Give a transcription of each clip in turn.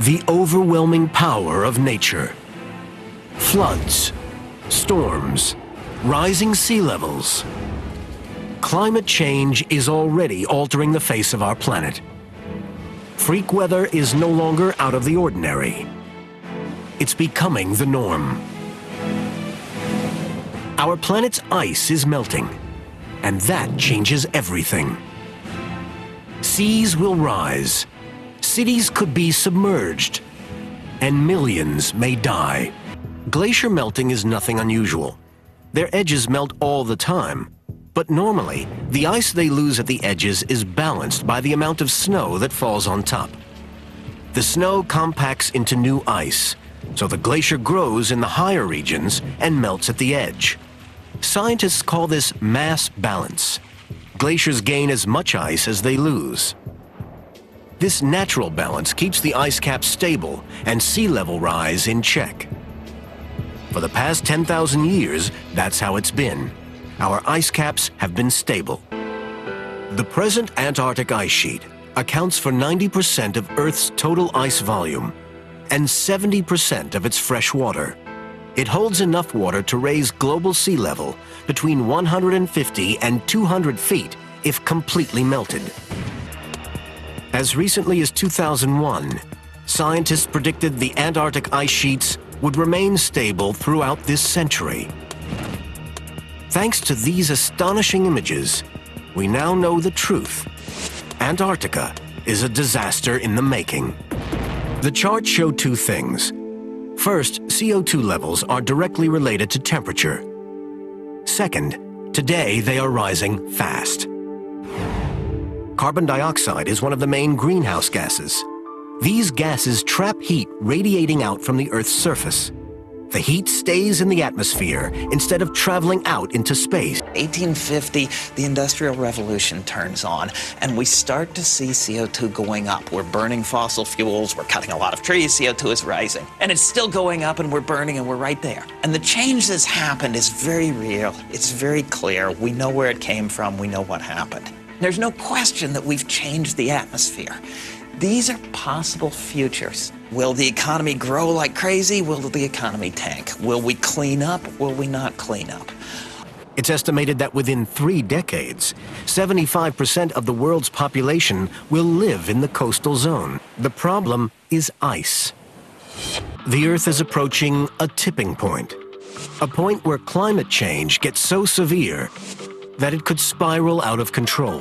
The overwhelming power of nature. Floods, storms, rising sea levels. Climate change is already altering the face of our planet. Freak weather is no longer out of the ordinary. It's becoming the norm. Our planet's ice is melting, and that changes everything. Seas will rise, cities could be submerged, and millions may die. Glacier melting is nothing unusual. Their edges melt all the time, but normally, the ice they lose at the edges is balanced by the amount of snow that falls on top. The snow compacts into new ice, so the glacier grows in the higher regions and melts at the edge. Scientists call this mass balance. Glaciers gain as much ice as they lose. This natural balance keeps the ice cap stable and sea level rise in check. For the past 10,000 years, that's how it's been. Our ice caps have been stable. The present Antarctic ice sheet accounts for 90% of Earth's total ice volume and 70% of its fresh water. It holds enough water to raise global sea level between 150 and 200 feet if completely melted. As recently as 2001, scientists predicted the Antarctic ice sheets would remain stable throughout this century. Thanks to these astonishing images, we now know the truth. Antarctica is a disaster in the making. The charts show two things. First, CO2 levels are directly related to temperature. Second, today they are rising fast. Carbon dioxide is one of the main greenhouse gases. These gases trap heat radiating out from the Earth's surface. The heat stays in the atmosphere instead of traveling out into space. 1850, the Industrial Revolution turns on, and we start to see CO2 going up. We're burning fossil fuels, we're cutting a lot of trees, CO2 is rising. And it's still going up, and we're burning, and we're right there. And the change that's happened is very real, it's very clear. We know where it came from, we know what happened. There's no question that we've changed the atmosphere. These are possible futures. Will the economy grow like crazy? Will the economy tank? Will we clean up? Will we not clean up? It's estimated that within 3 decades, 75% of the world's population will live in the coastal zone. The problem is ice. The Earth is approaching a tipping point, a point where climate change gets so severe that it could spiral out of control.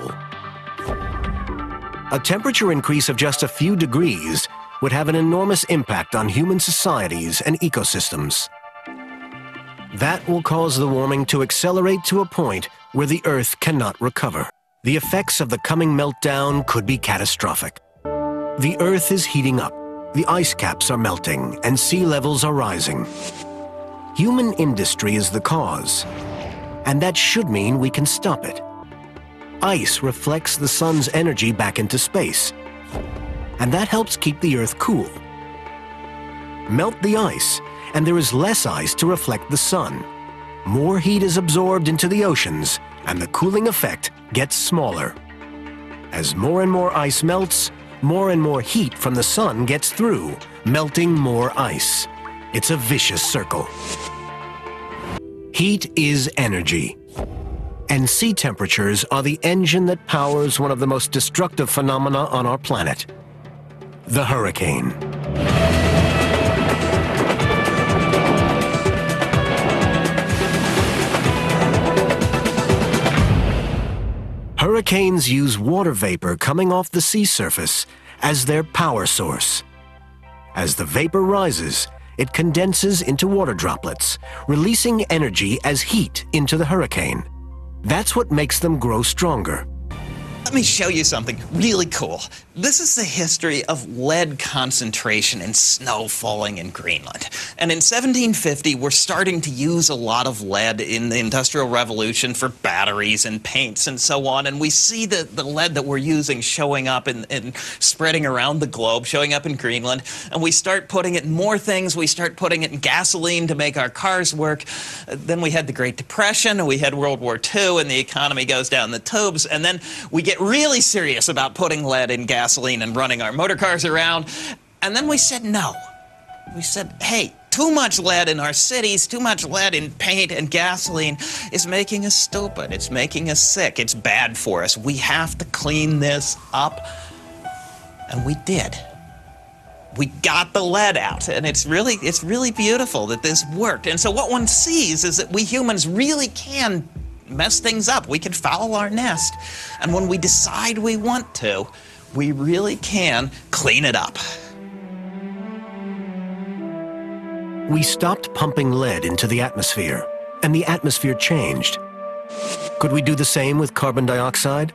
A temperature increase of just a few degrees would have an enormous impact on human societies and ecosystems. That will cause the warming to accelerate to a point where the Earth cannot recover. The effects of the coming meltdown could be catastrophic. The Earth is heating up, the ice caps are melting, and sea levels are rising. Human industry is the cause, and that should mean we can stop it. Ice reflects the sun's energy back into space, and that helps keep the Earth cool. Melt the ice, and there is less ice to reflect the sun. More heat is absorbed into the oceans, and the cooling effect gets smaller. As more and more ice melts, more and more heat from the sun gets through, melting more ice. It's a vicious circle. Heat is energy. And sea temperatures are the engine that powers one of the most destructive phenomena on our planet, the hurricane. Hurricanes use water vapor coming off the sea surface as their power source. As the vapor rises, it condenses into water droplets, releasing energy as heat into the hurricane. That's what makes them grow stronger. Let me show you something really cool. This is the history of lead concentration in snow falling in Greenland. And in 1750, we're starting to use a lot of lead in the Industrial Revolution for batteries and paints and so on. And we see the lead that we're using showing up and spreading around the globe, showing up in Greenland. And we start putting it in more things. We start putting it in gasoline to make our cars work. Then we had the Great Depression, and we had World War II, and the economy goes down the tubes. And then we get really serious about putting lead in gasoline and running our motor cars around. And then we said no. We said, hey, too much lead in our cities, too much lead in paint and gasoline is making us stupid. It's making us sick. It's bad for us. We have to clean this up. And we did. We got the lead out, and it's really beautiful that this worked. And so what one sees is that we humans really can mess things up. We can foul our nest. And when we decide we want to, we really can clean it up. We stopped pumping lead into the atmosphere, and the atmosphere changed. Could we do the same with carbon dioxide?